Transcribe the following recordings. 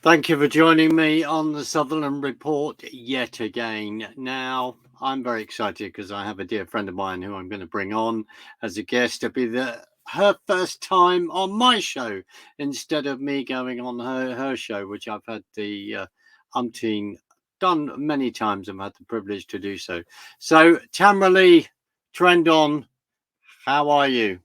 Thank you for joining me on the Sutherland Report yet again. Now, I'm very excited because I have a dear friend of mine who I'm going to bring on as a guest to be her first time on my show instead of me going on her show, which I've had the umpteen done many times and had the privilege to do so. So, Tamara Leigh, trend on. How are you?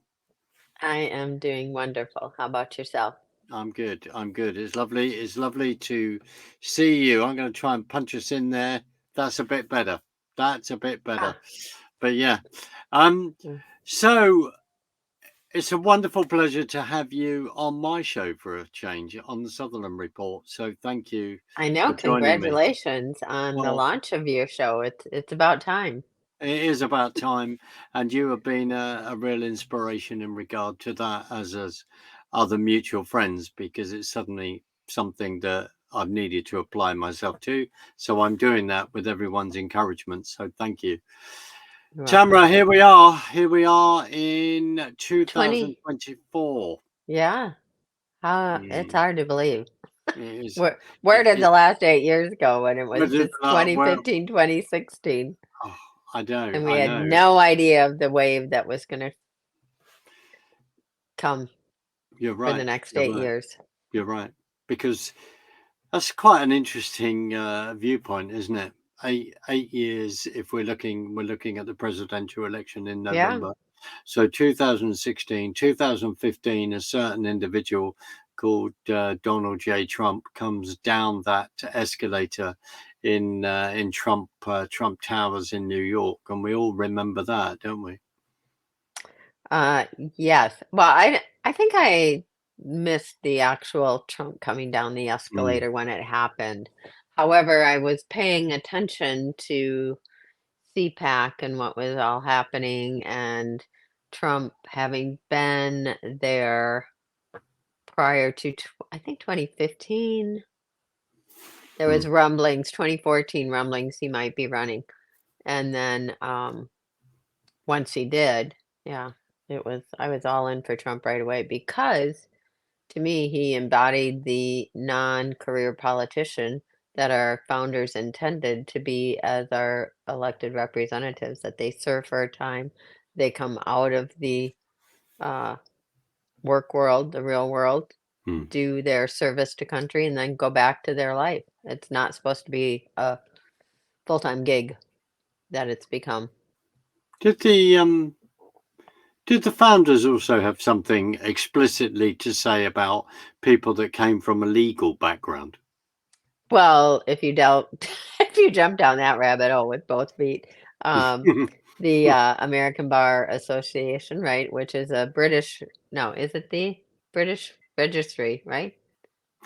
I am doing wonderful. How about yourself? I'm good. I'm good. It's lovely. It's lovely to see you. I'm going to try and punch us in there. That's a bit better. That's a bit better. Ah, But yeah. Um. mm. So it's a wonderful pleasure to have you on my show for a change on the Sutherland Report. So thank you I know. for joining me. Congratulations on the Well, launch of your show. It's about time. it is about time, and you have been a real inspiration in regard to that, as other mutual friends, because it's suddenly something that I've needed to apply myself to. So I'm doing that with everyone's encouragement. So thank you, You're welcome. Tamara. Here we are. Here we are in 20. 2024. Yeah. It's Mm, hard to believe. it is. Where did It, the last 8 years go when it was it, just where, 2015, 2016, oh, I know. and we I had know. no idea of the wave that was going to come You're for the right. next You're eight right. years. You're right. Because that's quite an interesting viewpoint, isn't it? 8 years. If we're looking at the presidential election in Yeah. November. So 2016, 2015, a certain individual called Donald J. Trump comes down that escalator in Trump Towers in New York, and we all remember that, don't we? Uh, yes. Well, I think I missed the actual Trump coming down the Mm, escalator when it happened. However, I was paying attention to CPAC and what was all happening, and Trump having been there prior to, I think 2015. There was mm. rumblings, 2014 rumblings he might be running. And then once he did, yeah, I was all in for Trump right away because to me, he embodied the non-career politician that our founders intended to be as our elected representatives, that they serve for a time, they come out of the uh, work world, the real world, Mm. do their service to country, and then go back to their life. It's not supposed to be a full-time gig that it's become. Did the founders also have something explicitly to say about people that came from a legal background? Well, if you dealt, if you jump down that rabbit hole with both feet, um, the American Bar Association, right, which is a British, no, is it the British Registry, right?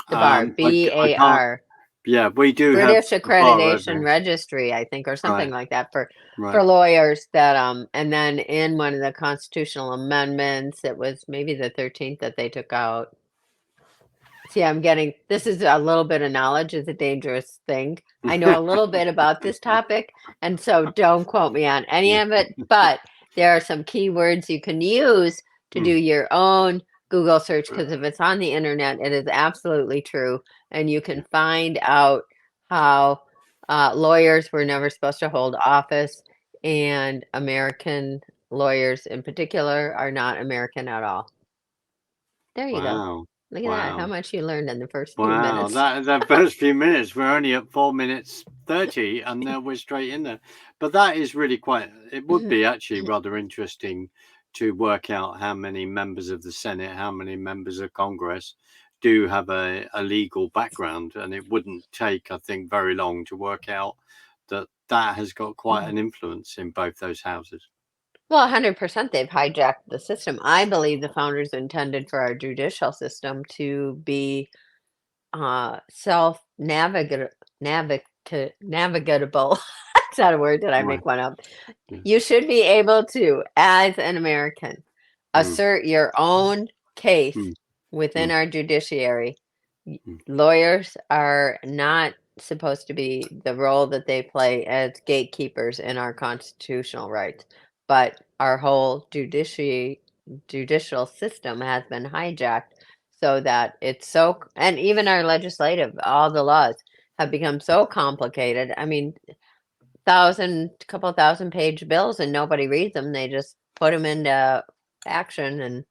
The bar, I can't. BAR, Yeah, we do have British a bar over Accreditation here. Registry, I think, or something Right, like that for right. lawyers that and then in one of the constitutional amendments, it was maybe the 13th that they took out. See, I'm getting this is a little bit of knowledge is a dangerous thing. I know a little bit about this topic, and so don't quote me on any of it, but there are some keywords you can use to do Mm, your own Google search because if it's on the internet, it is absolutely true, and you yeah. can find out how lawyers were never supposed to hold office, and American lawyers in particular are not American at all. There you go. Wow, Look at that, how wow, much you learned in the first few wow. minutes. That first few minutes, we're only at 4 minutes 30, and now we're straight in there. But that is really quite. It would be actually rather interesting to work out how many members of the Senate, how many members of Congress do have a legal background, and it wouldn't take, I think, very long to work out that that has got quite an influence in both those houses. Well, 100% they've hijacked the system. I believe the founders intended for our judicial system to be navigatable. That's not a word. Did I Right. make one up? Yeah. You should be able to, as an American, Mm, assert your own case mm, within mm, our judiciary. mm. Lawyers are not supposed to be the role that they play as gatekeepers in our constitutional rights, but our whole judicial system has been hijacked so that it's and even our legislative, all the laws have become so complicated. I mean, couple thousand page bills and nobody reads them. They just put them into action, and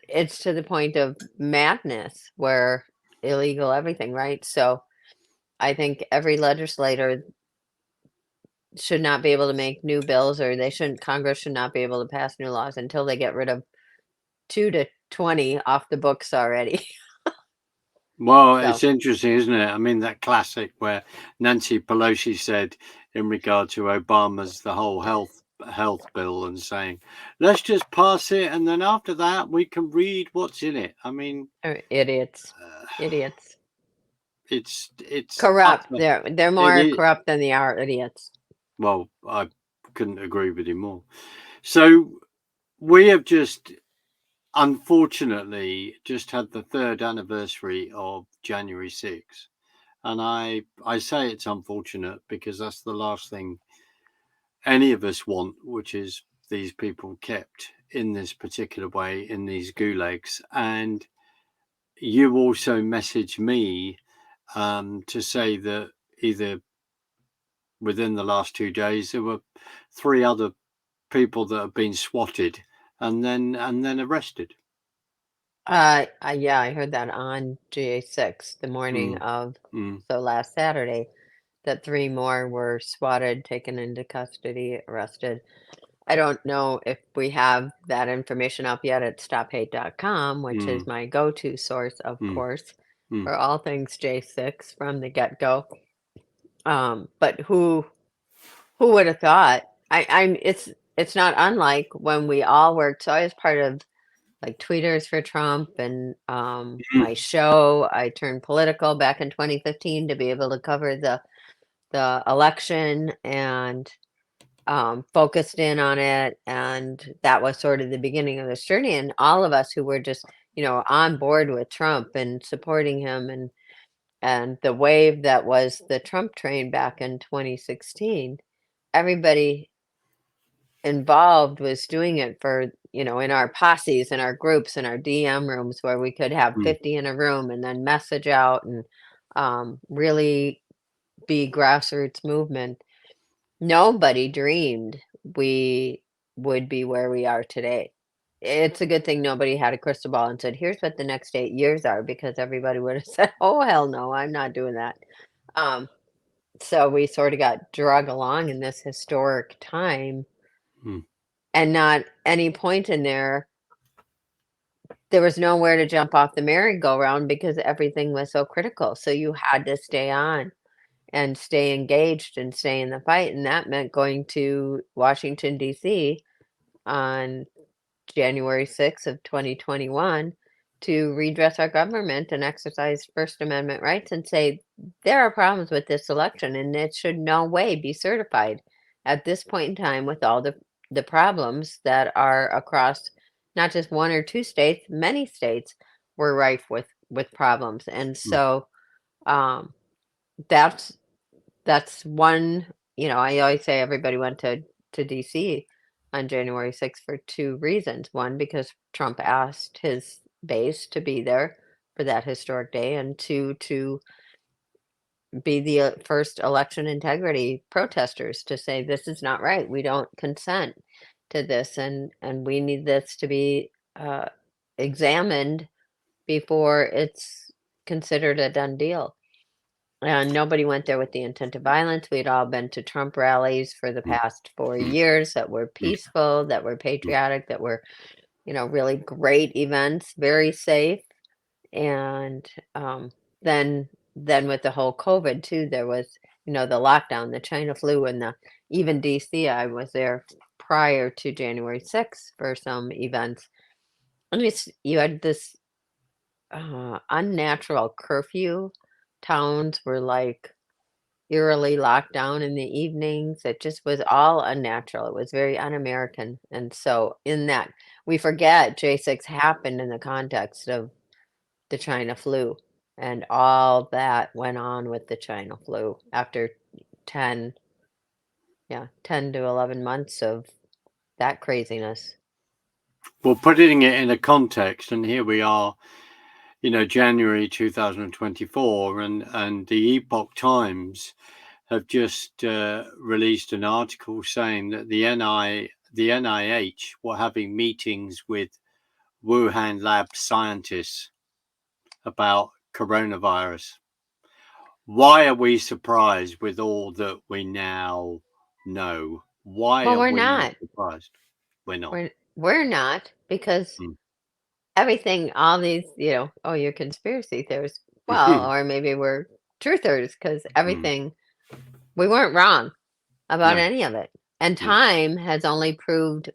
it's to the point of madness where illegal everything, right? So I think every legislator should not be able to make new bills, or Congress should not be able to pass new laws until they get rid of 2 to 20 off the books already. Well, So, it's interesting, isn't it? I mean, that classic where Nancy Pelosi said in regard to Obama's the whole health bill and saying, let's just pass it, and then after that we can read what's in it. I mean, idiots, uh, idiots, it's corrupt. utter. They're It more is. corrupt than they are idiots. Well, I couldn't agree with you more. So we have just unfortunately just had the third anniversary of January 6th. And I say it's unfortunate because that's the last thing any of us want, which is these people kept in this particular way in these gulags. And you also messaged me to say that either within the last 2 days there were three other people that have been swatted and then arrested. Yeah, I heard that on GA6 the morning Mm, of, mm, so last Saturday, that 3 more were swatted, taken into custody, arrested. I don't know if we have that information up yet at stophate.com, which is mm, my go-to source, of mm, course, mm, for all things J6 from the get-go. But who would have thought? It's not unlike when we all worked. So I was part of like Tweeters for Trump and mm, my show. I turned political back in 2015 to be able to cover the election, and focused in on it. And that was sort of the beginning of this journey. And all of us who were just, on board with Trump and supporting him, and the wave that was the Trump train back in 2016, everybody involved was doing it for, in our posses, in our groups, in our DM rooms where we could have mm, 50 in a room and then message out and really be grassroots movement. Nobody dreamed we would be where we are today. It's a good thing nobody had a crystal ball and said, here's what the next 8 years are, because everybody would have said, oh, hell no, I'm not doing that. Um, so we sort of got drug along in this historic time, mm, and not any point in there was nowhere to jump off the merry-go-round because everything was so critical. So you had to stay on and stay engaged and stay in the fight. And that meant going to Washington, D.C. on January 6th of 2021 to redress our government and exercise First Amendment rights and say, there are problems with this election and it should no way be certified at this point in time, with all the problems that are across not just one or two states, many states were rife with problems. And mm, so um, that's that's one, I always say everybody went to DC on January 6th for two reasons. One, because Trump asked his base to be there for that historic day, and two, to be the first election integrity protesters to say this is not right. We don't consent to this, and we need this to be examined before it's considered a done deal. And nobody went there with the intent of violence. We'd all been to Trump rallies for the mm, past 4 mm, years that were mm, peaceful, that were mm, patriotic, that were, really great events, very safe. And then with the whole COVID too, there was, the lockdown, the China flu, and even DC. I was there prior to January 6th for some events. And you had this unnatural curfew. Towns were like eerily locked down in the evenings. It just was all unnatural. It was very un-American. And so in that, we forget J6 happened in the context of the China flu, and all that went on with the China flu after 10, yeah, 10 to 11 months of that craziness. Well, putting it in a context, and here we are, January 2024, and the Epoch Times have just released an article saying that the NIH were having meetings with Wuhan lab scientists about coronavirus. Why are we surprised with all that we now know? Why Well, are we're we not not. surprised? We're not. We're not because Mm. everything, all these, oh, you're conspiracy theorists. Well, or maybe we're truthers because Mm. everything, we weren't wrong about No, any of it. And no. time has only proved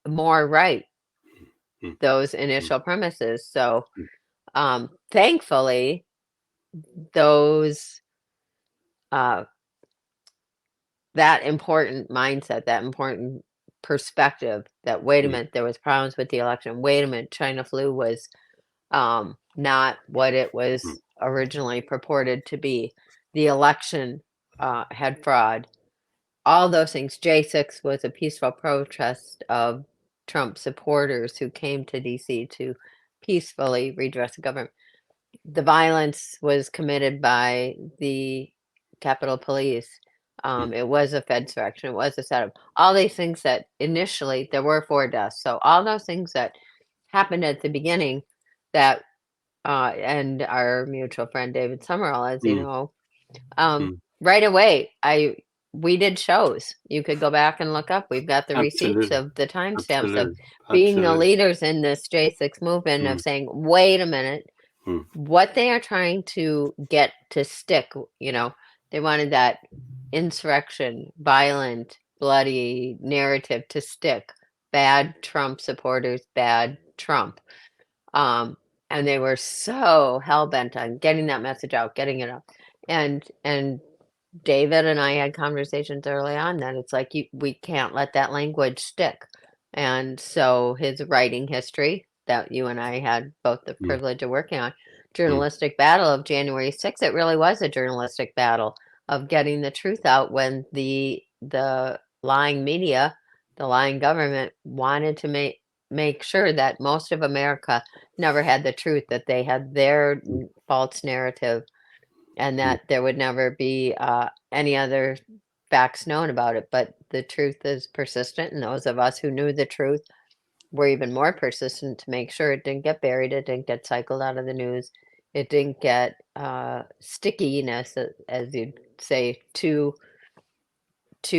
more right Mm. those Mm. initial premises. So, Mm. thankfully, those, uh, that important mindset, that important perspective that, wait a Mm. minute, there was problems with the election. Wait a minute, China flu was not what it Mm. was originally purported to be. The election had fraud. All those things. J6 was a peaceful protest of Trump supporters who came to DC to peacefully redress the government. The violence was committed by the Capitol Police. Mm. It was a Fed insurrection. It was a setup. All these things that initially there were 4 deaths. So all those things that happened at the beginning that and our mutual friend David Sumrall, as you Mm. know, Mm. right away, we did shows. You could go back and look up. We've got the receipts Absolutely. of the timestamps of Absolutely. being the Absolutely. leaders in this J6 movement Mm. of saying, wait a minute, Mm. what they are trying to get to stick, they wanted that insurrection, violent, bloody narrative to stick. Bad Trump supporters, bad Trump. Um, and they were so hell bent on getting that message out, getting it up. And David and I had conversations early on that it's like we can't let that language stick. And so his writing history that you and I had both the Mm. privilege of working on, Mm. journalistic battle of January 6th, it really was a journalistic battle of getting the truth out when the lying media, the lying government wanted to make sure that most of America never had the truth, that they had their false narrative, and Mm. that there would never be any other facts known about it. But the truth is persistent, and those of us who knew the truth were even more persistent to make sure it didn't get buried, it didn't get cycled out of the news, it didn't get stickiness, as you'd say, to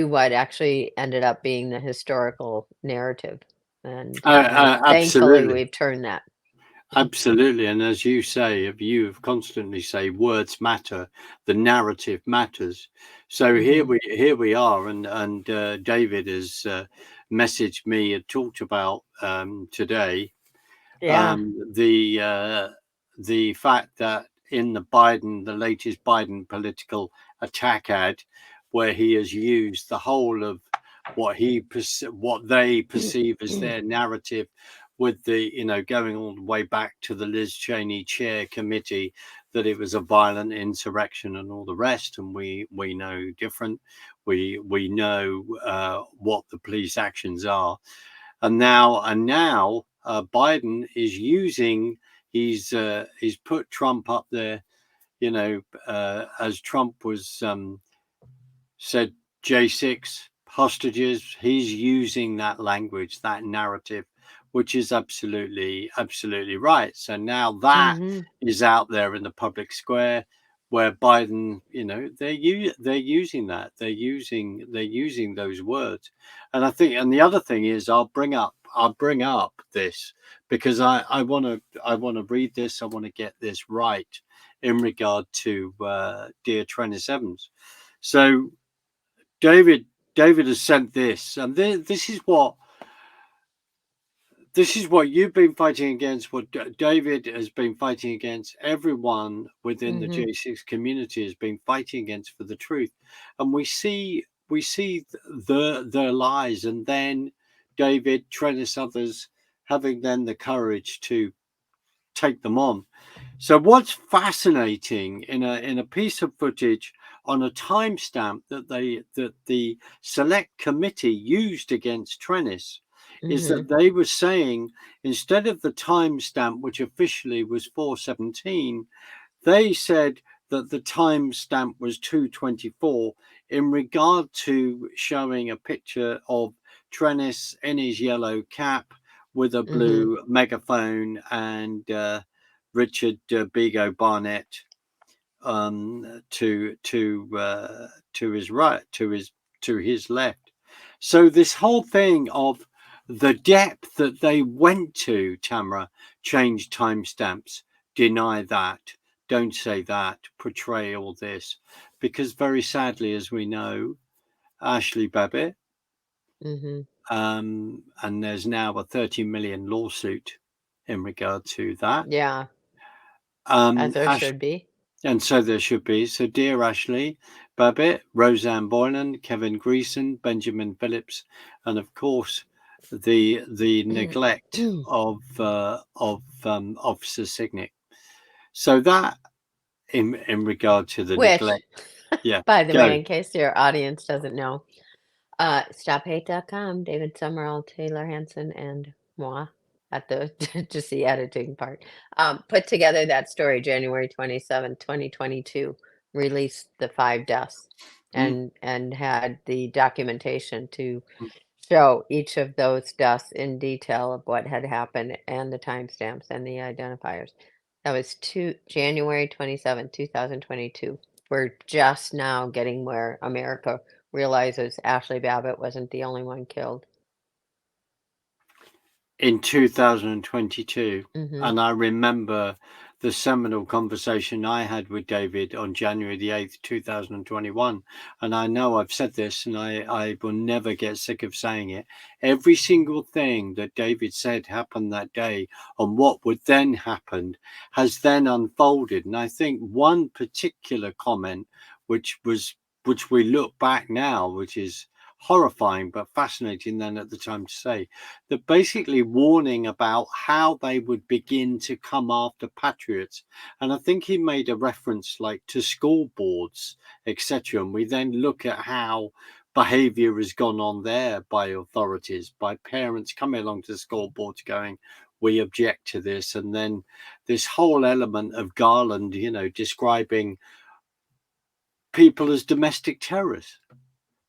what actually ended up being the historical narrative. And thankfully, Absolutely. we've turned that. Absolutely. And as you say, if you constantly say words matter, the narrative matters. So Hmm. here we are, and David has messaged me and talked about today Yeah. the fact that in the latest Biden political attack ad, where he has used the whole of what they perceive as their narrative, with the going all the way back to the Liz Cheney chair committee, that it was a violent insurrection and all the rest, and we know different. We know what the police actions are, and now Biden is using. He's put Trump up there, as Trump was said J6 hostages. He's using that language, that narrative, which is absolutely right. So now that Hmm. is out there in the public square, where Biden, they're using that. They're using those words, and and the other thing is, I'll bring up this because I want to read this. I want to get this right in regard to dear Trennis Evans. So David David has sent this, and this is what you've been fighting against. What David has been fighting against. Everyone within the Hmm. J6 community has been fighting against for the truth, and we see their lies, and then David, Trennis, others having then the courage to take them on. So what's fascinating in a piece of footage on a timestamp that the select committee used against Trennis is Mhm. that they were saying instead of the timestamp, which officially was 417, they said that the timestamp was 224 in regard to showing a picture of Trennis in his yellow cap with a Mhm. blue megaphone and Richard Bego Barnett to his right, to his left. So this whole thing of the depth that they went to, Tamara, change timestamps, deny that, don't say that, portray all this, because very sadly, as we know, Ashley Babbitt, Mhm. and there's now a 30 million lawsuit in regard to that. Yeah, as there Ash, should be. and so there should be. So, dear Ashley Babbitt, Roseanne Boylan, Kevin Greason, Benjamin Phillips, and of course, the neglect of Officer Signick. So that in regard to the Which, neglect, yeah, by the way, go. in case your audience doesn't know, StopHate.com, David Sumrall, Taylor Hanson, and moi at the just the editing part, put together that story January 27, 2022, released the 5 deaths Mm, and had the documentation to mm. show each of those deaths in detail of what had happened and the timestamps and the identifiers. That was January 27, 2022. We're just now getting where America realizes Ashley Babbitt wasn't the only one killed. In 2022. Mhm. And I remember the seminal conversation I had with David on January the 8th, 2021. And I know I've said this and I will never get sick of saying it. Every single thing that David said happened that day and what would then happen has then unfolded. And I think one particular comment, which we look back now, which is horrifying but fascinating then at the time to say, that basically warning about how they would begin to come after patriots. And I think he made a reference like to school boards, etc. And we then look at how behavior has gone on there by authorities, by parents coming along to the school boards going, we object to this. And then this whole element of Garland, describing people as domestic terrorists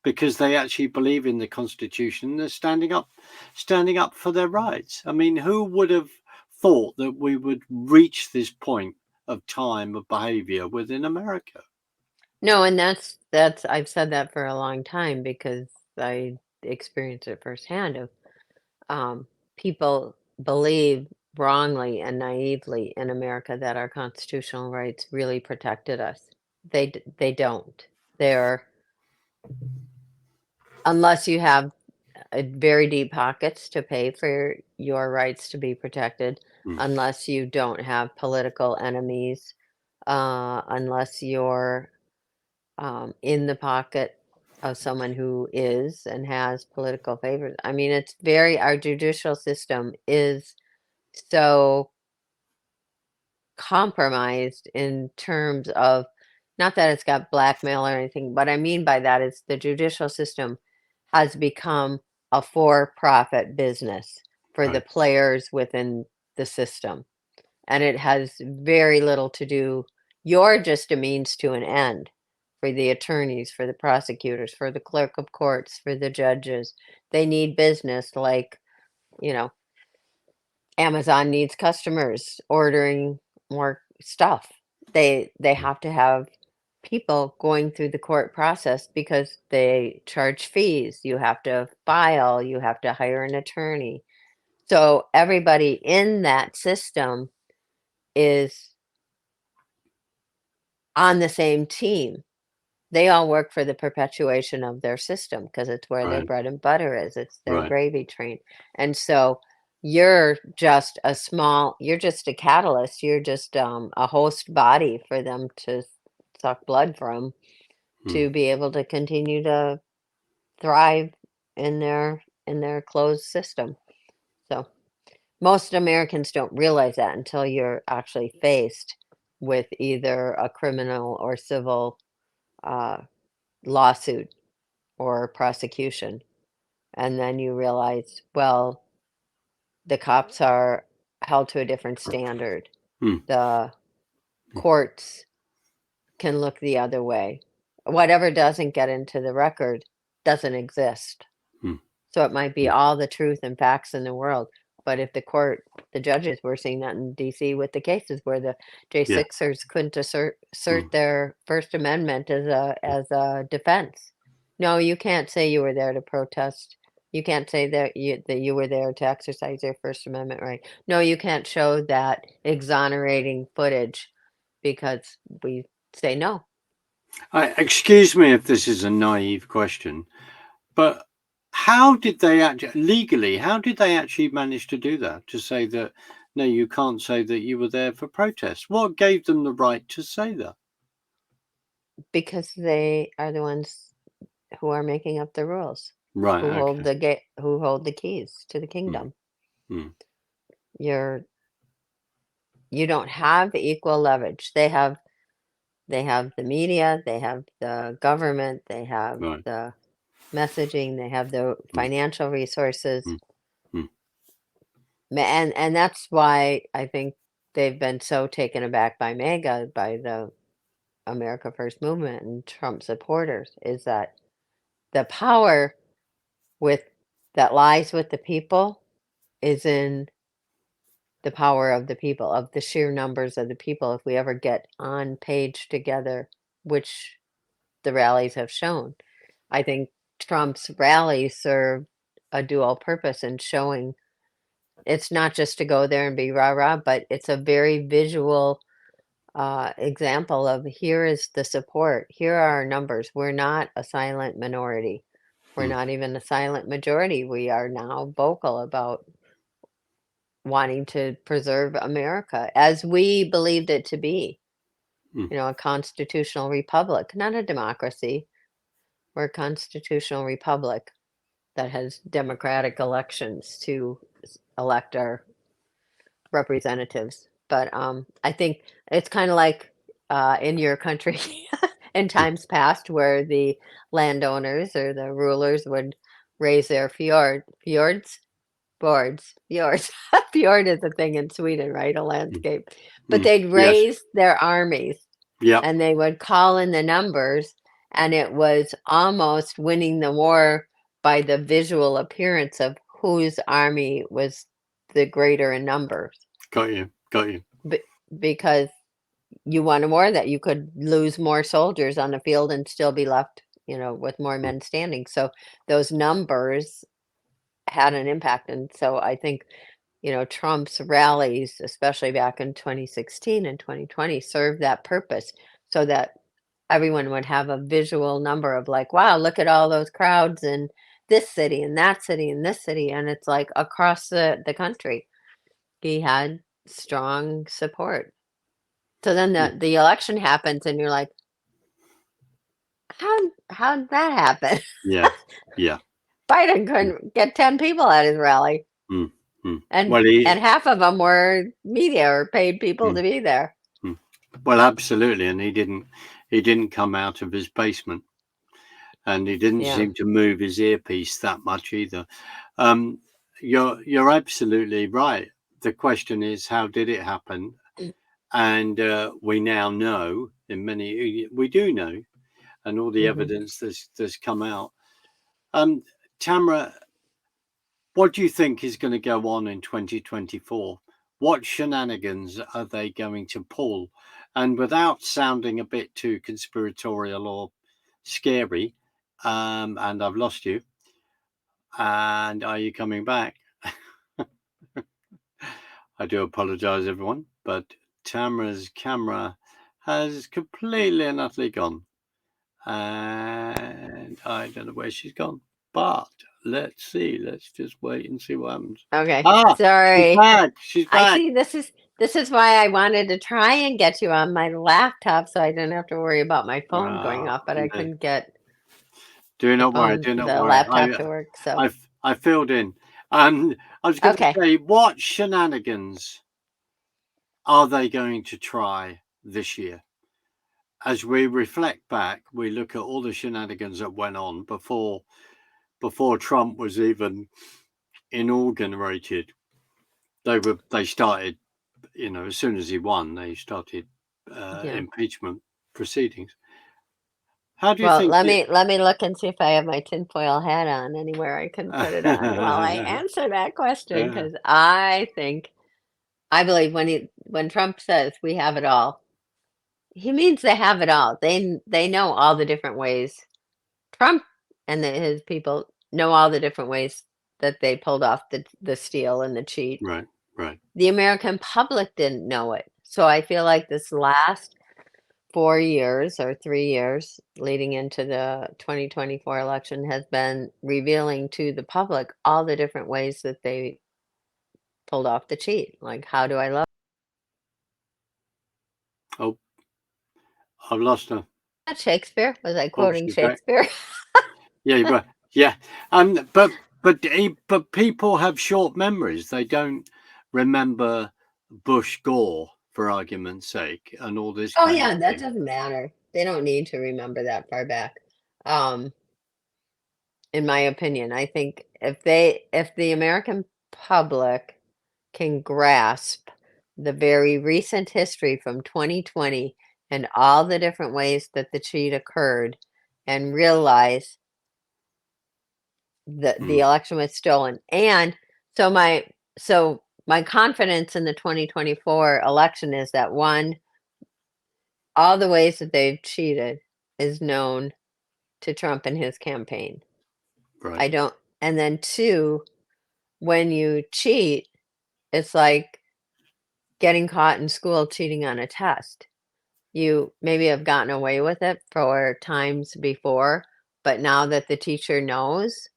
because they actually believe in the Constitution. They're standing up for their rights. I mean, who would have thought that we would reach this point of time of behavior within America? No, and that's I've said that for a long time because I experienced it firsthand of um, people believe wrongly and naively in America that our constitutional rights really protected us. They don't. They're unless you have very deep pockets to pay for your rights to be protected, Mm. unless you don't have political enemies, unless you're in the pocket of someone who is and has political favors. I mean, our judicial system is so compromised in terms of not that it's got blackmail or anything, but I mean by that is the judicial system has become a for-profit business for the Right. players within the system. And it has very little to do, you're just a means to an end for the attorneys, for the prosecutors, for the clerk of courts, for the judges. They need business like, you know, Amazon needs customers ordering more stuff. They Mm. have to have people going through the court process because they charge fees. You have to file, you have to hire an attorney. So everybody in that system is on the same team. They all work for the perpetuation of their system because it's where their Right. bread and butter is. It's their Right. gravy train. And so you're just a catalyst. You're just a host body for them to suck blood from Mm. to be able to continue to thrive in their closed system. So most Americans don't realize that until you're actually faced with either a criminal or civil uh, lawsuit or prosecution. And then you realize, well, the cops are held to a different standard. mm, The mm, courts can look the other way. Whatever doesn't get into the record doesn't exist. mm, So it might be mm. all the truth and facts in the world. But if the judges were seeing that in DC with the cases where the Yeah. J6ers couldn't Mm, assert their First Amendment as a defense. No, you can't say you were there to protest. You can't say that you were there to exercise your First Amendment right. No, you can't show that exonerating footage because we say no. excuse me if this is a naive question, but how did they actually legally? How did they actually manage to do that? To say that no, you can't say that you were there for protest. What gave them the right to say that? Because they are the ones who are making up the rules, Right. Okay. who hold the keys to the Mm, kingdom. mm, You're you don't have equal leverage. They have the media, they have the government, they have right. the messaging, they have the Mm, financial resources. mm, mm, And that's why I think they've been so taken aback by MAGA, by the America First movement and Trump supporters, is that the power with that lies with the people is in the power of the people, of the sheer numbers of the people. If we ever get on page together, which the rallies have shown, I think Trump's rallies serve a dual purpose in showing it's not just to go there and be rah rah, but it's a very visual example of here is the support. Here are our numbers. We're not a silent minority. We're mm, not even a silent majority. We are now vocal about wanting to preserve America as we believed it to be, mm, a constitutional republic, not a democracy. We're a constitutional republic that has democratic elections to elect our representatives. But I think it's kind of like in your country in mm, times past where the landowners or the rulers would raise their fjords. Fjord is a thing in Sweden, right? A mm, landscape. But mm. they'd Yes. raise their armies Yep. and they would call in the numbers, and it was almost winning the war by the visual appearance of whose army was the greater in numbers. Got you. Got you. B- because you won a war that you could lose more soldiers on the field and still be left, with more Mm, men standing. So those numbers had an impact. And so I think Trump's rallies, especially back in 2016 and 2020, served that purpose so that everyone would have a visual number of like, wow, look at all those crowds in this city and that city and this city. And it's like across the country, he had strong support. So then mm. the election happens and you're like, how'd that happen? Yeah. Yeah. Biden Mm, couldn't get 10 people at his rally. mm, mm. And Well, and half of them were media or paid people mm, to be there. mm. Well, absolutely, and he didn't come out of his basement, and he didn't Yeah. seem to move his earpiece that much either. Um, you're absolutely right. The question is, how did it happen? And we now know, we do know, and all the Hmm. evidence that's come out. Um, Tamara, what do you think is going to go on in 2024? What shenanigans are they going to pull? And without sounding a bit too conspiratorial or scary, and I've lost you. And are you coming back? I do apologize, everyone, but Tamara's camera has completely and utterly gone. And I don't know where she's gone. But let's see. Let's just wait and see what happens. Okay. Ah, she's Sorry. back. She's I back. see this is why I wanted to try and get you on my laptop so I didn't have to worry about my phone going off, but I No, couldn't get do not worry. Do not the worry. laptop to work. So, I filled in. I was going to okay. say, what shenanigans are they going to try this year? As we reflect back, we look at all the shenanigans that went on before Trump was even inaugurated. They started, as soon as he won, they started Yeah. impeachment proceedings. How do you Well, think let it? me let me look and see if I have my tinfoil hat on anywhere I can put it on while I answer that question, Yeah, because I believe when Trump says we have it all, he means they have it all. They know all the different ways. Trump and his people know all the different ways that they pulled off the steal and the cheat. right, right. The American public didn't know it. So I feel like this last 4 years or 3 years leading into the 2024 election has been revealing to the public all the different ways that they pulled off the cheat. Like, how do I love Oh, I've lost her. that? Shakespeare? Was I Oh, quoting she's back. Shakespeare? Yeah, you were. Yeah, but people have short memories. They don't remember Bush Gore, for argument's sake, and all this Oh kind of yeah, that thing. doesn't matter. They don't need to remember that far back. Um, in my opinion, I think if the American public can grasp the very recent history from 2020 and all the different ways that the cheat occurred and realize that the Mm, election was stolen. And so my confidence in the 2024 election is that one, all the ways that they've cheated is known to Trump and his campaign. right. I don't, and then two, when you cheat, it's like getting caught in school cheating on a test. You maybe have gotten away with it for times before, but now that the teacher knows,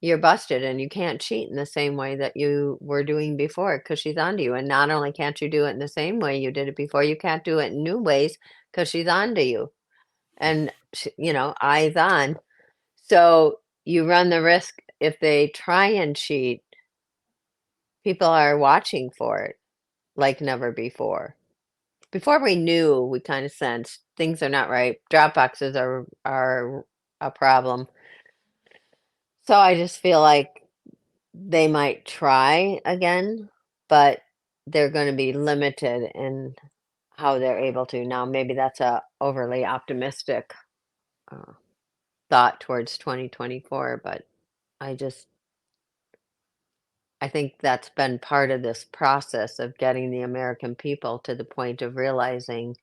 you're busted and you can't cheat in the same way that you were doing before because she's onto you. And not only can't you do it in the same way you did it before, you can't do it in new ways because she's onto you. And, eyes on. So you run the risk if they try and cheat, people are watching for it like never before. Before we knew, we kind of sensed things are not right. Drop boxes are a problem. So I just feel like they might try again, but they're going to be limited in how they're able to. Now, maybe that's a overly optimistic uh, thought towards 2024, but I just I think that's been part of this process of getting the American people to the point of realizing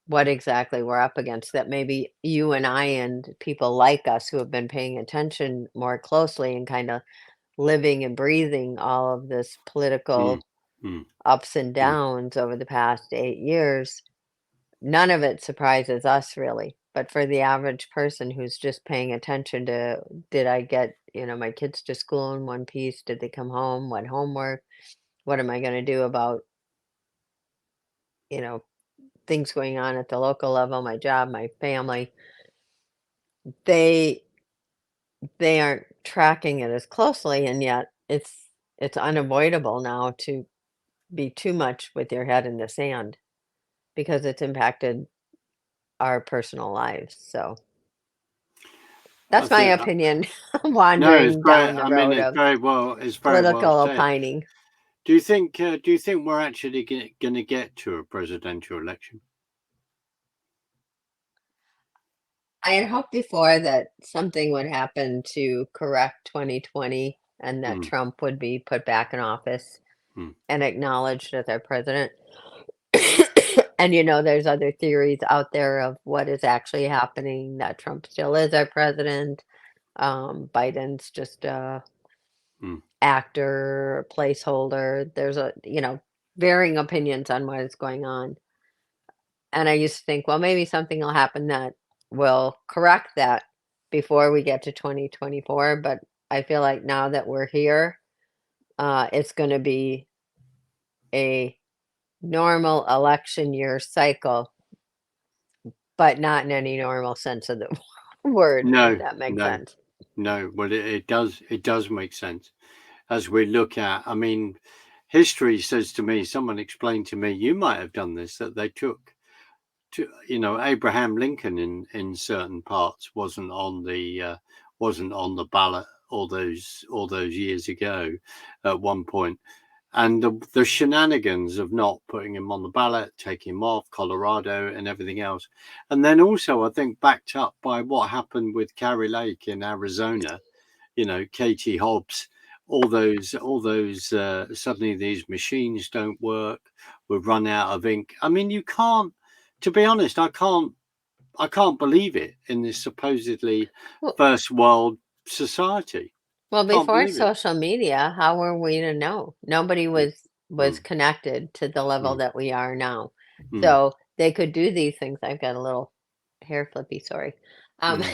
what exactly we're up against, that maybe you and I and people like us who have been paying attention more closely and kind of living and breathing all of this Mm, political mm, ups and mm, downs over the past 8 years, none of it surprises us really. But for the average person who's just paying attention to, did I get, my kids to school in one piece? Did they come home? What homework? What am I going to do about, you know, things going on at the local level, my job, my family? They they aren't tracking it as closely, and yet it's unavoidable now to be too much with your head in the sand because it's impacted our personal lives. So I that's my think opinion, no, it's wandering very. down the I mean, road of it's very well political said. opining. Do you think we're actually going to get to a presidential election? I had hoped before that something would happen to correct 2020 and that Mm, Trump would be put back in office mm, and acknowledged as our president. And there's other theories out there of what is actually happening, that Trump still is our president. Biden's just a mm. actor, placeholder. There's varying opinions on what is going on. And I used to think, well, maybe something will happen that will correct that before we get to 2024. But I feel like now that we're here, it's going to be a normal election year cycle, but not in any normal sense of the word, if No, that makes no, sense. no. Well, it does. It does make sense as we look at. I mean, history says to me. Someone explained to me. You might have done this. That they took to Abraham Lincoln in certain parts wasn't on the ballot all those years ago at one point. And the shenanigans of not putting him on the ballot, taking him off, Colorado and everything else. And then also, I think, backed up by what happened with Carrie Lake in Arizona, Katie Hobbs, all those suddenly these machines don't work, we've run out of ink. I mean, you can't, to be honest, I can't believe it in this supposedly Well, first world society. well, Can't before believe it. social media, how were we to know? Nobody was Mm, connected to the level mm, that we are now. mm, So they could do these things. I've got a little hair flippy, sorry. Um, mm,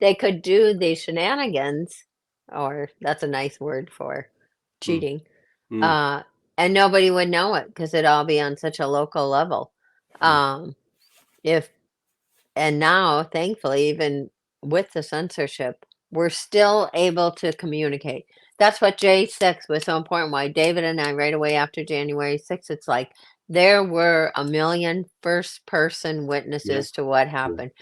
they could do these shenanigans, or that's a nice word for mm, cheating, mm, uh, and nobody would know it because it'd all be on such a local level. mm, Um, if and now, thankfully, even with the censorship, we're still able to communicate. That's what J6 was so important. Why David and I, right away after January 6th, it's like there were a million first person yeah, witnesses to what yeah, happened.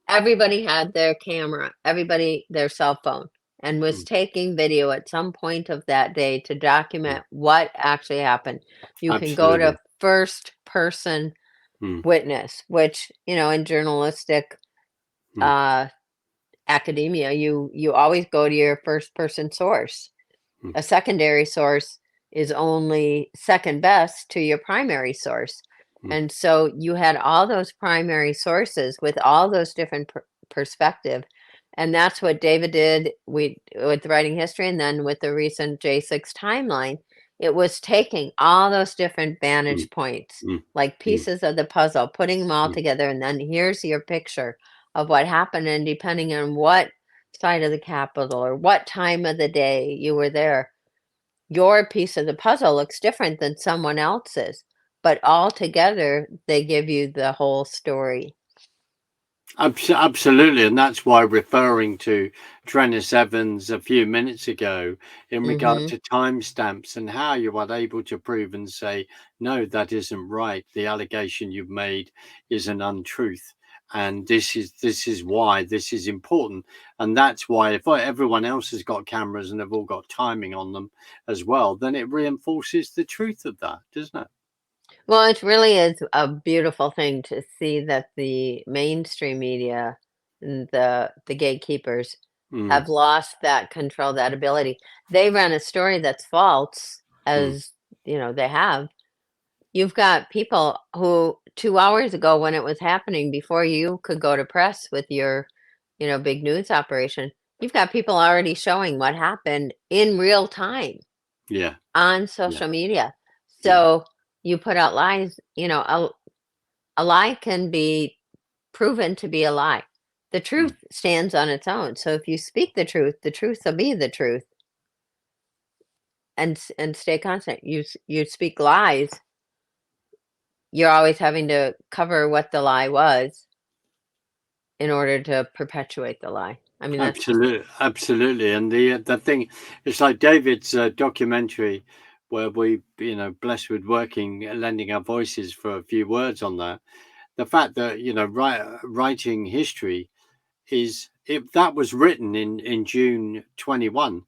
Everybody had their camera, everybody their cell phone, and was mm, taking video at some point of that day to mm, document what actually happened. You can go to absolutely. first person Mm, witness, which, in journalistic mm, uh, academia, you always go to your first person source. mm, A secondary source is only second best to your primary source. mm, And so you had all those primary sources with all those different perspective. And that's what David did with writing history. And then with the recent J6 timeline, it was taking all those different mm, vantage points, mm, like mm, pieces of the puzzle, putting them all mm. together. And then here's your picture of what happened. And depending on what side of the Capitol or what time of the day you were there, your piece of the puzzle looks different than someone else's, but all together they give you the whole story. Absolutely, and that's why referring to Trennis Evans a few minutes ago in regard Mhm. to timestamps and how you are able to prove and say, no, that isn't right. The allegation you've made is an untruth. And this is why this is important. And that's why if everyone else has got cameras and they've all got timing on them as well, then it reinforces the truth of that, doesn't it? Well, it really is a beautiful thing to see that the mainstream media and the gatekeepers Mm, have lost that control, that ability. They run a story that's false, mm, as they have. You've got people who 2 hours ago when it was happening, before you could go to press with your, big news operation, you've got people already showing what happened in real time yeah, on yeah, social media. yeah. So you put out lies, a lie can be proven to be a lie. The Mm. truth stands on its own. So if you speak the truth will be the truth, and stay constant. You speak lies, you're always having to cover what the lie was in order to perpetuate the lie. I mean, that's just Absolutely, absolutely. And the thing, it's like David's documentary, where we, blessed with working, lending our voices for a few words on that. The fact that writing history is, if that was written in June 21,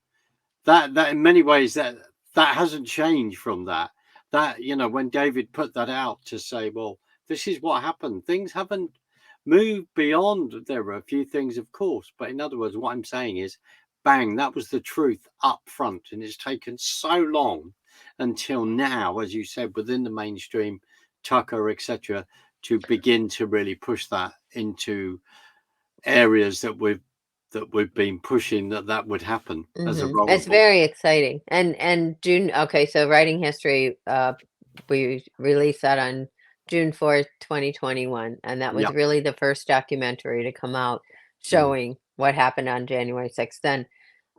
that in many ways that hasn't changed from that. That when David put that out to say, well, this is what happened, things haven't moved beyond. There are a few things, of course, but in other words, what I'm saying is, bang, that was the truth up front, and it's taken so long until now, as you said, within the mainstream, Tucker, etc., to begin to really push that into areas that we've been pushing, that would happen as a it's vulnerable. very exciting. And June, okay, so writing history, we released that on June 4th, 2021, and that was Yeah. really the first documentary to come out Mm, showing what happened on January 6th. Then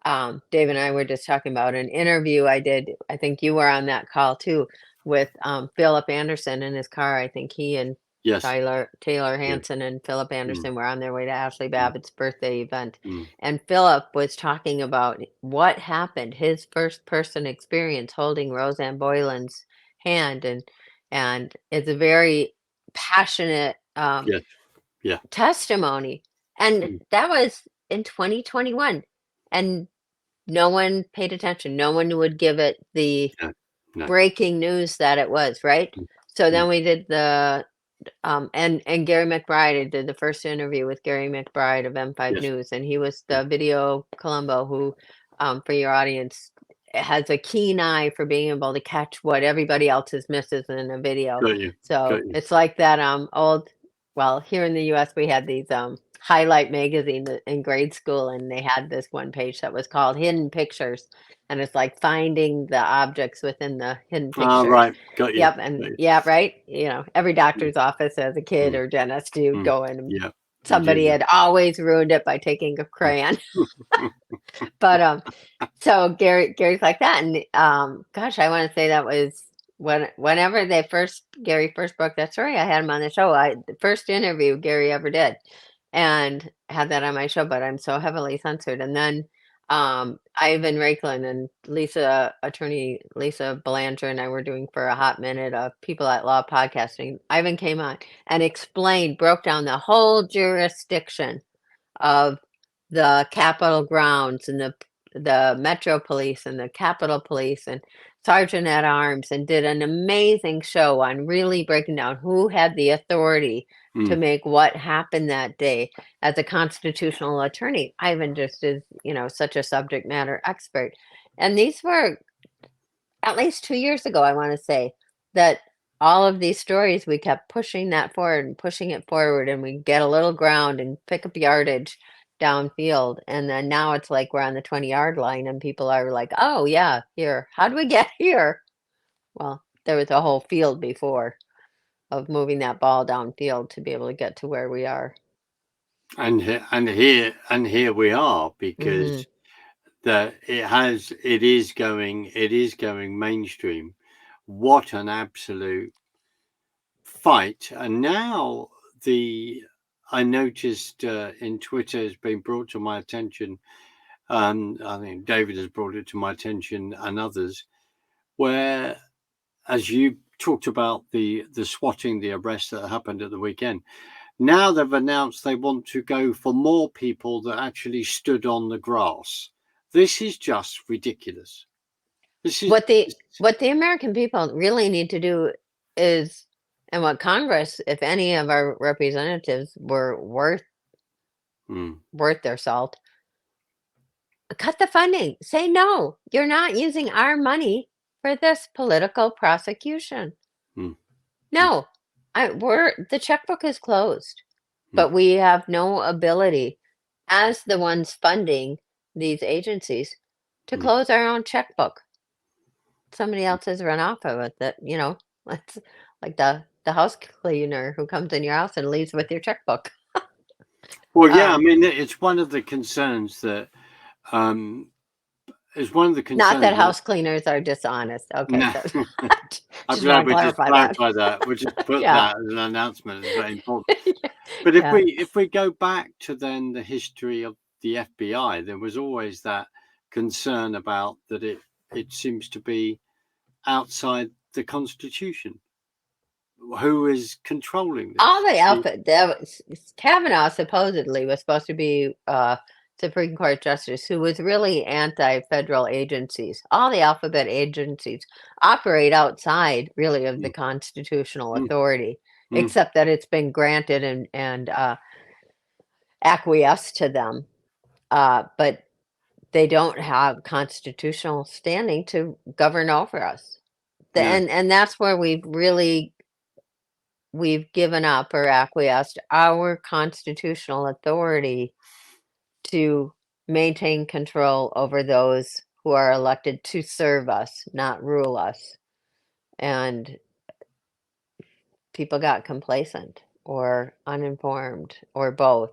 Dave and I were just talking about an interview I did. I think you were on that call too, with Philip Anderson in his car. I think he and yes. Taylor Yeah. Hanson and Philip Mm, Anderson were on their way to Ashley mm, Babbitt's birthday event. mm, And Philip was talking about what happened, his first person experience holding Roseanne Boylan's hand, and it's a very passionate yes. Yeah. testimony. And Mm, that was in 2021. And no one paid attention. No one would give it the No, no. breaking news that it was, right? Mm, So mm. then we did the and Gary McBride, I did the first interview with Gary McBride of M5 Yes. News, and he was Yeah. the video Columbo who, for your audience, has a keen eye for being able to catch what everybody else's misses in a video. Got you. So Got you. it's like that old, well, here in the US we had these highlight magazine in grade school, and they had this one page that was called Hidden Pictures, and it's like finding the objects within the hidden Ah, pictures. right. Got you. Yep, and Got you. yeah, right? Every Mm, doctor's office as a kid mm, or dentist, you'd mm. go in and Yeah. You somebody did. had always ruined it by taking a Yeah. crayon. But so Gary's like that, and gosh, I want to say that was whenever Gary first broke that story, I had him on the show. The first interview Gary ever did, and had that on my show. But I'm so heavily censored. And then Ivan Raiklin and attorney Lisa Belanger and I were doing for a hot minute of People at Law podcasting. Ivan came on and broke down the whole jurisdiction of the Capitol grounds and the Metro Police and the Capitol Police and Sergeant at Arms, and did an amazing show on really breaking down who had the authority to Mm. make what happened that day. As a constitutional attorney, Ivan just is, such a subject matter expert. And these were at least 2 years ago, I want to say, that all of these stories, we kept pushing that forward and pushing it forward, and we get a little ground and pick up yardage downfield. And then now it's like we're on the 20-yard line, and people are like, oh, yeah, here. How do we get here? Well, there was a whole field before of moving that ball downfield to be able to get to where we are. And here we are, Hmm. because it is going mainstream. What an absolute fight! And now I noticed in Twitter has been brought to my attention. I think David has brought it to my attention and others, where, as you talked about the swatting, the arrest that happened at the weekend. Now they've announced they want to go for more people that actually stood on the grass. This is just ridiculous. This is. What the American people really need to do is, and what Congress, if any of our representatives were Mm, worth their salt, cut the funding. Say no, you're not using our money for this political prosecution. mm, mm, No, the checkbook is closed, mm, but we have no ability as the ones funding these agencies to mm. close our own checkbook. Somebody else has run off of it, that, it's like the house cleaner who comes in your house and leaves with your checkbook. Well, yeah, I Um, mean, it's one of the concerns that um, it's one of the Not concerns that that. house cleaners are dishonest. Okay, No, so I'm just want glad to we just clarify that. clarified that. We just put Yeah. that as an announcement. It's very important. But if Yeah. we go back to then the history of the FBI, there was always that concern about that it seems to be outside the Constitution. Who is controlling All this? the alpha Kavanaugh supposedly was supposed to be Supreme Court justice who was really anti-federal agencies. All the alphabet agencies operate outside really of the Mm, constitutional mm, authority, mm. except that it's been granted and acquiesced to them. But they don't have constitutional standing to govern over us. No, And that's where we've given up or acquiesced our constitutional authority to maintain control over those who are elected to serve us, not rule us. And people got complacent or uninformed or both,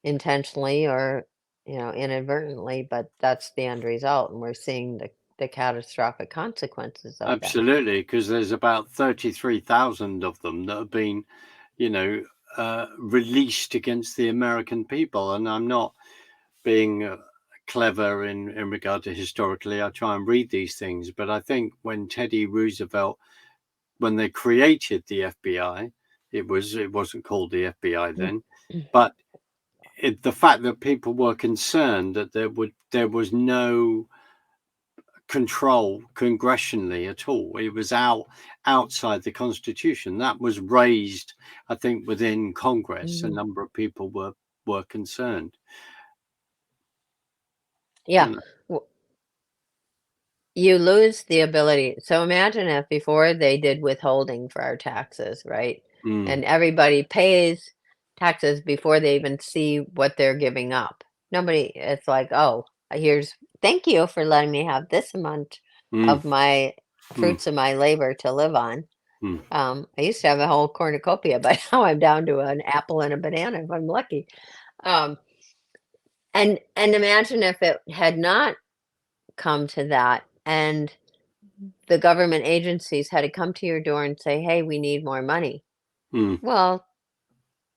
intentionally or inadvertently, but that's the end result, and we're seeing the catastrophic consequences of that. absolutely, because there's about 33,000 of them that have been, you know, released against the American people. And I'm not being clever in regard to historically. I try and read these things, but I think when Teddy Roosevelt, when they created the FBI, it wasn't called the FBI then, but the fact that people were concerned that there would there was no control congressionally at all. It was outside the Constitution. That was raised, I think, within Congress. A Mhm. number of people were concerned. Yeah. And, You lose the ability. So imagine if before they did withholding for our taxes, right? mm, And everybody pays taxes before they even see what they're giving up. Nobody, it's like, oh, here's, thank you for letting me have this amount mm, of my mm, fruits of my labor to live on. mm, I used to have a whole cornucopia, but now I'm down to an apple and a banana if I'm lucky. Um, and imagine if it had not come to that, and the government agencies had to come to your door and say, "Hey, we need more money." mm, Well,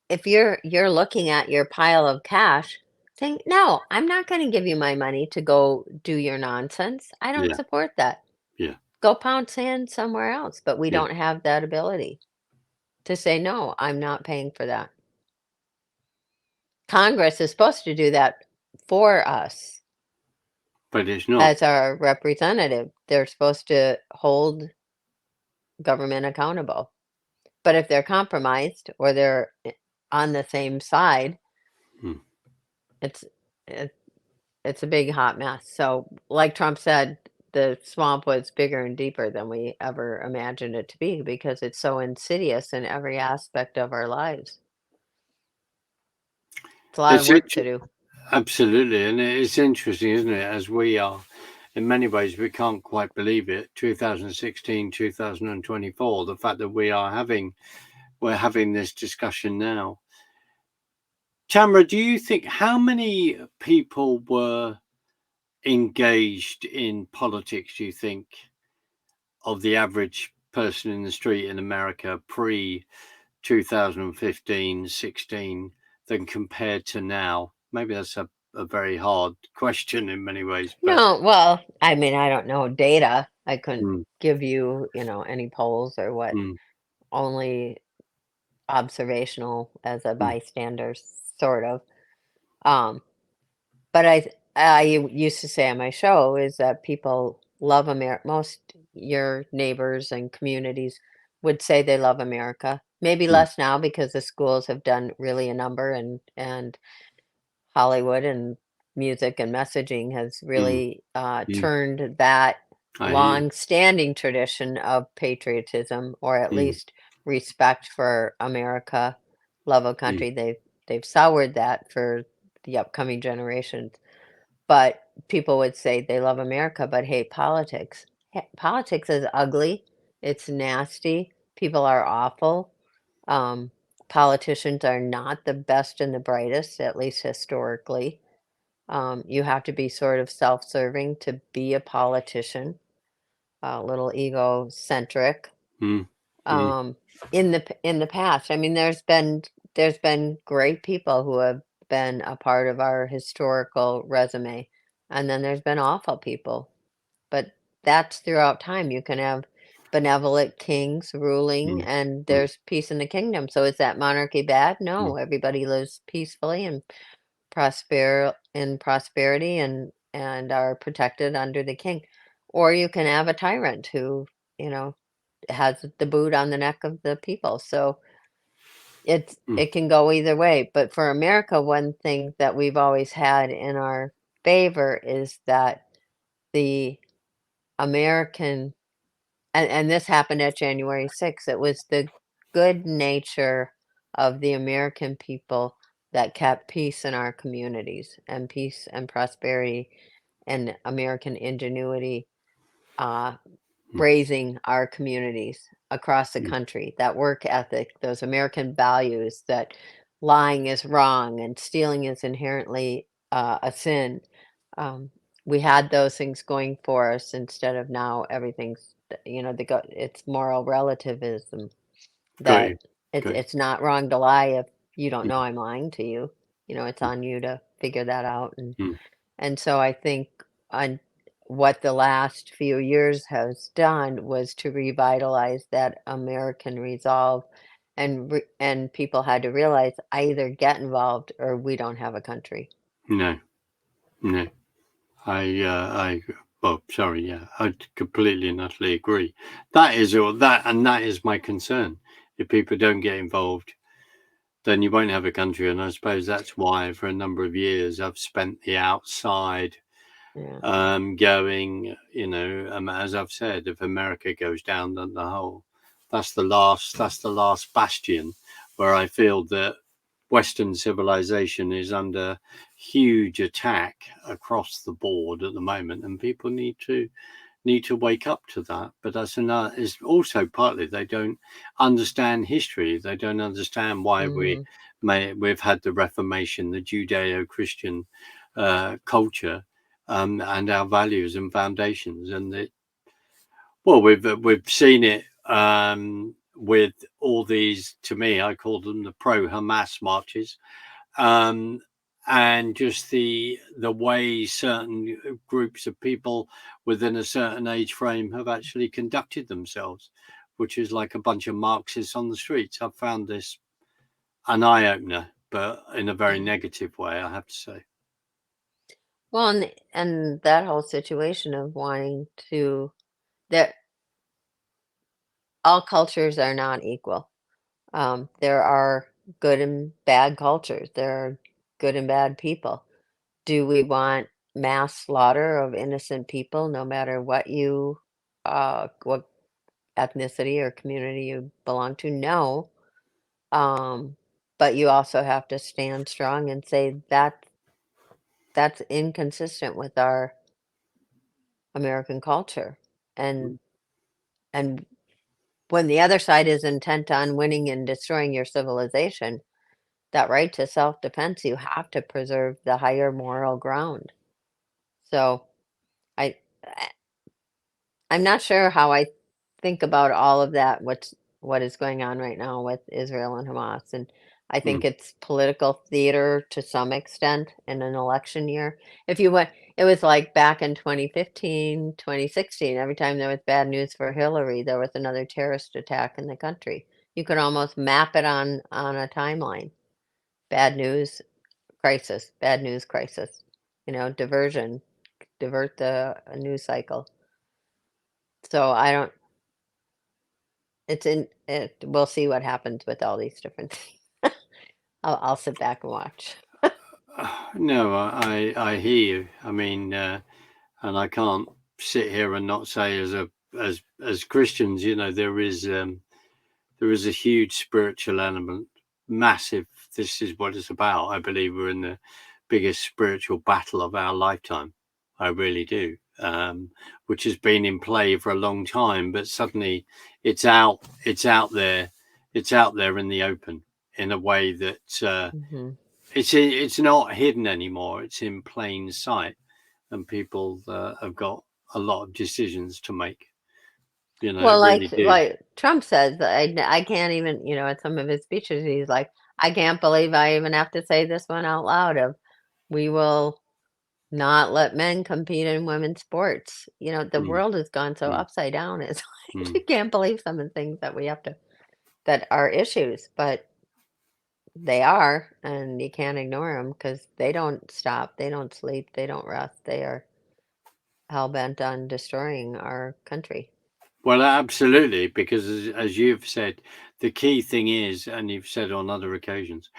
if you're looking at your pile of cash saying, "No, I'm not going to give you my money to go do your nonsense. I don't yeah, support that. yeah, Go pound sand somewhere else." But we yeah. don't have that ability to say, "No, I'm not paying for that." Congress is supposed to do that for us But it's not. as our representative. They're supposed to hold government accountable. But if they're compromised or they're on the same side, Mm. it's it, it's a big hot mess. So, like Trump said, the swamp was bigger and deeper than we ever imagined it to be because it's so insidious in every aspect of our lives. It's a lot of It's work to do. absolutely, and it's interesting, isn't it? As we are, in many ways, we can't quite believe it. 2016, 2024, the fact that we're having this discussion now. Tamara, do you think how many people were engaged in politics? Do you think of the average person in the street in America pre 2015, 16, than compared to now? Maybe that's a very hard question in many ways, but No, well, I mean, I don't know data. I couldn't mm, give you, any polls or what, mm, only observational as a mm, bystander, sort of. Um, But I used to say on my show is that people love America. Most your neighbors and communities would say they love America. Maybe mm, less now because the schools have done really a number, and Hollywood and music and messaging has mm, really mm. turned that I hear you. long-standing tradition of patriotism, or at Mm, least respect for America, love of mm, country. They've soured that for the upcoming generations. But people would say they love America but hate politics. Politics is ugly. It's nasty. People are awful. Um, Politicians are not the best and the brightest, at least historically. You have to be sort of self-serving to be a politician, a little egocentric. mm, mm, Um, in the past, I mean, there's been great people who have been a part of our historical resume, and then there's been awful people. But that's throughout time. You can have benevolent kings ruling, mm, and mm, there's peace in the kingdom. So is that monarchy bad? mm, No, everybody lives peacefully and prosperity, and are protected under the king. Or you can have a tyrant who, you know, has the boot on the neck of the people. So mm, it can go either way. But for America, one thing that we've always had in our favor is that the American, and this happened at January 6th, it was the good nature of the American people that kept peace in our communities, and peace and prosperity and American ingenuity, uh, mm, raising our communities across the mm. country. That work ethic, those American values that lying is wrong and stealing is inherently a sin. Um, we had those things going for us instead of now everything's, it's moral relativism Got you. that it's Got you. it's not wrong to lie if you don't Mm, know I'm lying to you. It's mm, on you to figure that out. and mm, and so I think on what the last few years has done was to revitalize that American resolve, and people had to realize I either get involved or we don't have a country. no, no. I well, sorry, yeah, I completely and utterly agree. That is all that, and that is my concern. If people don't get involved, then you won't have a country. And I suppose that's why, for a number of years, I've spent the outside, Yeah. going. As I've said, if America goes down, then the whole that's the last bastion where I feel that Western civilization is under huge attack across the board at the moment, and people need to wake up to that. But that's another is also partly they don't understand history. They don't understand why Hmm. we've had the Reformation, the Judeo-Christian culture, and our values and foundations. And well, we've seen it with all these. To me, I call them the pro-Hamas marches, um, and just the way certain groups of people within a certain age frame have actually conducted themselves, which is like a bunch of Marxists on the streets. I've found this an eye opener, but in a very Yeah. negative way, I have to say. Well, and that whole situation of wanting to that all cultures are not equal. There are good and bad cultures. There are good and bad people. Do we want mass slaughter of innocent people, no matter what ethnicity or community you belong to? No. Um, but you also have to stand strong and say that that's inconsistent with our American culture. And and when the other side is intent on winning and destroying your civilization, that right to self-defense, you have to preserve the higher moral ground. So I I'm not sure how I think about all of that, what is going on right now with Israel and Hamas. And I think Mm. it's political theater to some extent in an election year. If you went, it was like back in 2015, 2016. Every time there was bad news for Hillary, there was another terrorist attack in the country. You could almost map it on a timeline. Bad news, crisis, bad news, crisis. Diversion, divert the news cycle. So I don't It's in it we'll see what happens with all these different things. I'll sit back and watch. No, I hear you. I mean, and I can't sit here and not say as Christians, there is a huge spiritual element, massive. This is what it's about. I believe we're in the biggest spiritual battle of our lifetime. I really do. Which has been in play for a long time, but suddenly it's out there, it's out there in the open in a way that Mhm. it's not hidden anymore. It's in plain sight, and people have got a lot of decisions to make. Well, Really do. like Trump says, I can't even, at some of his speeches, he's like, "I can't believe I even have to say this one out loud of we will not let men compete in women's sports." The Mm, world has gone so mm, upside down. It's like mm. you can't believe some of the things that we have to that are issues, but they are, and you can't ignore them because they don't stop, they don't sleep, they don't rest. They are hell bent on destroying our country. Well, absolutely, because as you've said, the key thing is, and you've said on other occasions,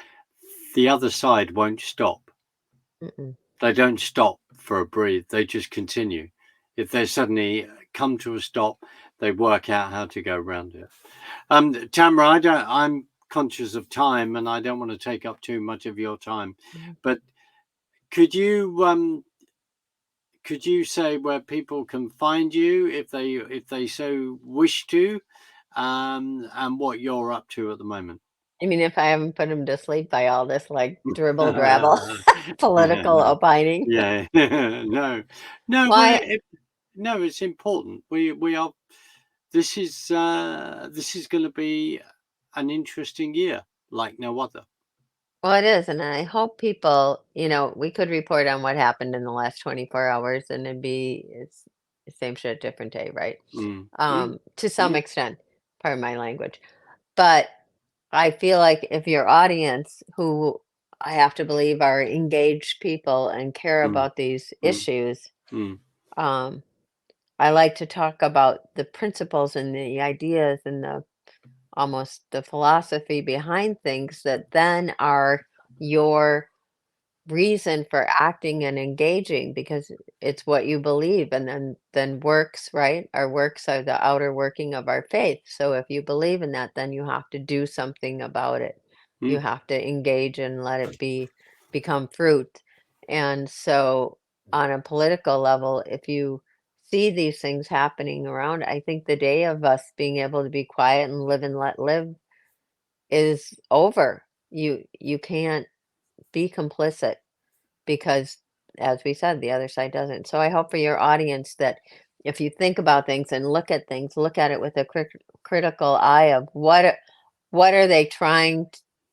the other side won't stop. Mm-mm. They don't stop for a breathe. They just continue. If they suddenly come to a stop, they work out how to go around it. Tamara, I'm conscious of time, and I don't want to take up too much of your time, Mhm. but could you say where people can find you if they so wish to, and what you're up to at the moment? I mean, if I haven't put him to sleep by all this like dribble drabble political opining. Yeah, no, no, Why? no, it's important. We are. This is going to be an interesting year, like no other. Well, it is, and I hope people, we could report on what happened in the last 24 hours, and it's the same shit, different day, right? Mm, mm, To some mm, extent, pardon my language. But I feel like if your audience, who I have to believe are engaged people and care mm, about these mm. issues, Mm. Um, I like to talk about the principles and the ideas and the almost the philosophy behind things that then are your reason for acting and engaging because it's what you believe, and then works, right? Our works are the outer working of our faith. So if you believe in that, then you have to do something about it. You Mm. have to engage and let it become fruit. And so on a political level, if you see these things happening around, I think the day of us being able to be quiet and live and let live is over. You can't be complicit because, as we said, the other side doesn't. So I hope for your audience that if you think about things and look at things, look at it with a critical eye of what are they trying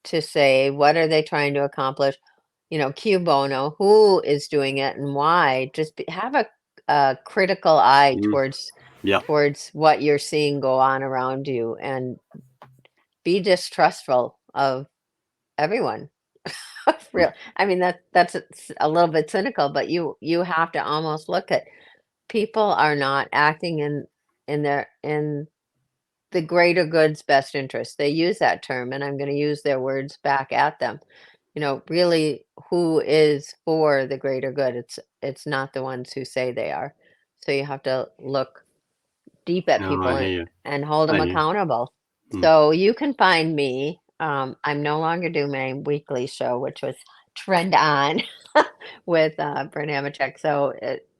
to say? What are they trying to accomplish? Q bono, who is doing it and why? Just have a critical eye Mm. Yeah. towards what you're seeing go on around you, and be distrustful of everyone. Mm. Real. I mean, that's a little bit cynical, but you have to almost look at people are not acting in the greater good's best interest. They use that term, and I'm going to use their words back at them. Really, who is for the greater good? It's not the ones who say they are. So you have to look deep at No, I people hear and, you. and hold I them hear. accountable. Mm. So you can find me. I'm no longer doing my weekly show, which was Trend On with Brent Hamachek. So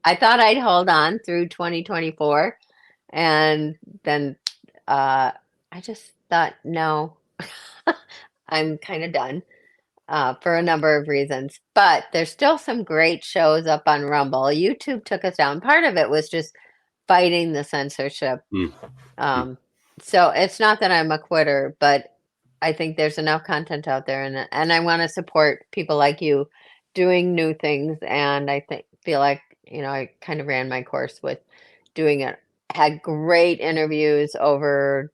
I thought I'd hold on through 2024, and then I just thought, no, I'm kind of done for a number of reasons. But there's still some great shows up on Rumble. YouTube took us down. Part of it was just fighting the censorship. Mm. Mm. um, so it's not that I'm a quitter, but I think there's enough content out there, and I want to support people like you doing new things. And I feel like I kind of ran my course with doing it. Had great interviews over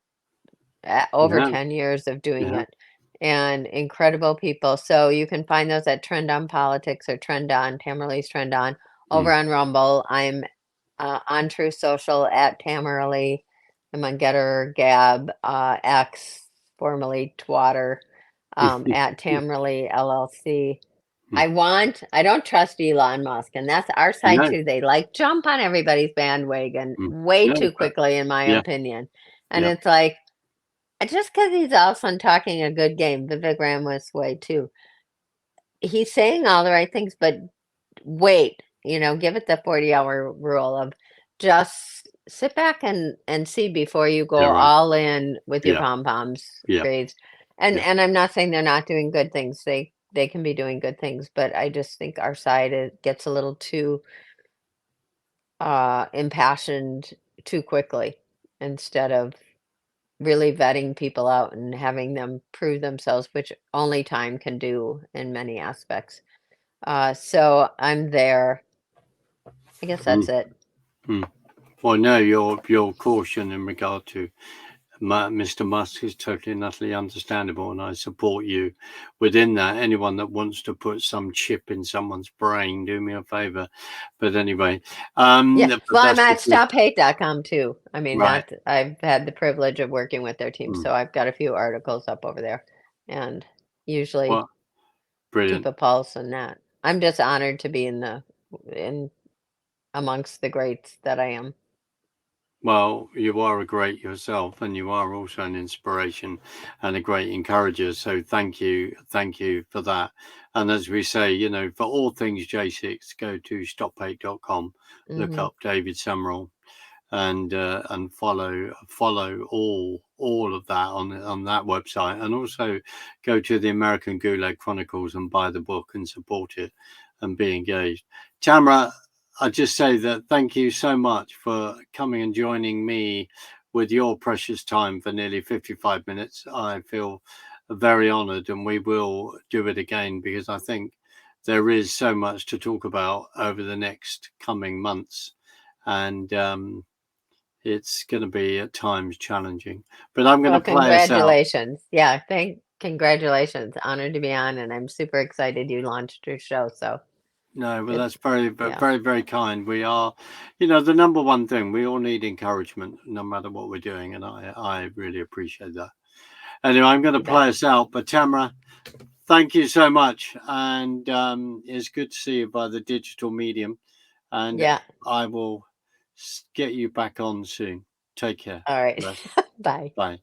Yeah. 10 years of doing Yeah. it, and incredible people. So you can find those at Trend on Politics or Trend on Tamara Lee's Trend on over Mm. on Rumble. I'm on True Social at Tamara Leigh. I'm on Getter, Gab, X, formerly Twatter, at Tamara Leigh LLC. Mm. I don't trust Elon Musk, and that's our side No. too. They like jump on everybody's bandwagon Mm. way No, too but quickly, in my yeah. opinion. And Yeah. it's like, just because he's all of a sudden talking a good game, Vivek Ramway's way too. He's saying all the right things, but wait, give it the 40-hour rule of just sit back and see before you go Yeah. Right. all in with your Yeah. pom-poms Yeah. grades. And Yeah. and I'm not saying they're not doing good things. They can be doing good things, but I just think our side gets a little too impassioned too quickly, instead of really vetting people out and having them prove themselves, which only time can do in many aspects. So I'm there. I guess Mm. that's it. Mm. Well, no, your caution in regard to Mr. Musk is totally and utterly understandable, and I support you within that. Anyone that wants to put some chip in someone's brain, do me a favor. But anyway, Yeah. but Well, I'm that's at the stophate.com too. I mean, right. that I've had the privilege of working with their team, Mm. so I've got a few articles up over there, and usually Well, keep brilliant. a pulse on that. I'm just honored to be in amongst the greats that I am. Well, you are a great yourself, and you are also an inspiration and a great encourager. So thank you for that. And as we say, for all things J6, go to stop8.com, look Hmm. up David Sumrall, and follow all of that on that website, and also go to the American Gulag Chronicles and buy the book and support it and be engaged. Tamara, I just say that thank you so much for coming and joining me with your precious time for nearly 55 minutes. I feel very honored, and we will do it again because I think there is so much to talk about over the next coming months. And it's going to be at times challenging. But I'm going to Well, play us out. congratulations. Yeah, congratulations. Honored to be on, and I'm super excited you launched your show. So No, well, It's that's very, yeah, very, very kind. We are, the number one thing. We all need encouragement, no matter what we're doing, and I really appreciate that. Anyway, I'm going to you bet. play us out, but Tamara, thank you so much, and it's good to see you by the digital medium, and Yeah. I will get you back on soon. Take care. All right. Bless. Bye. Bye.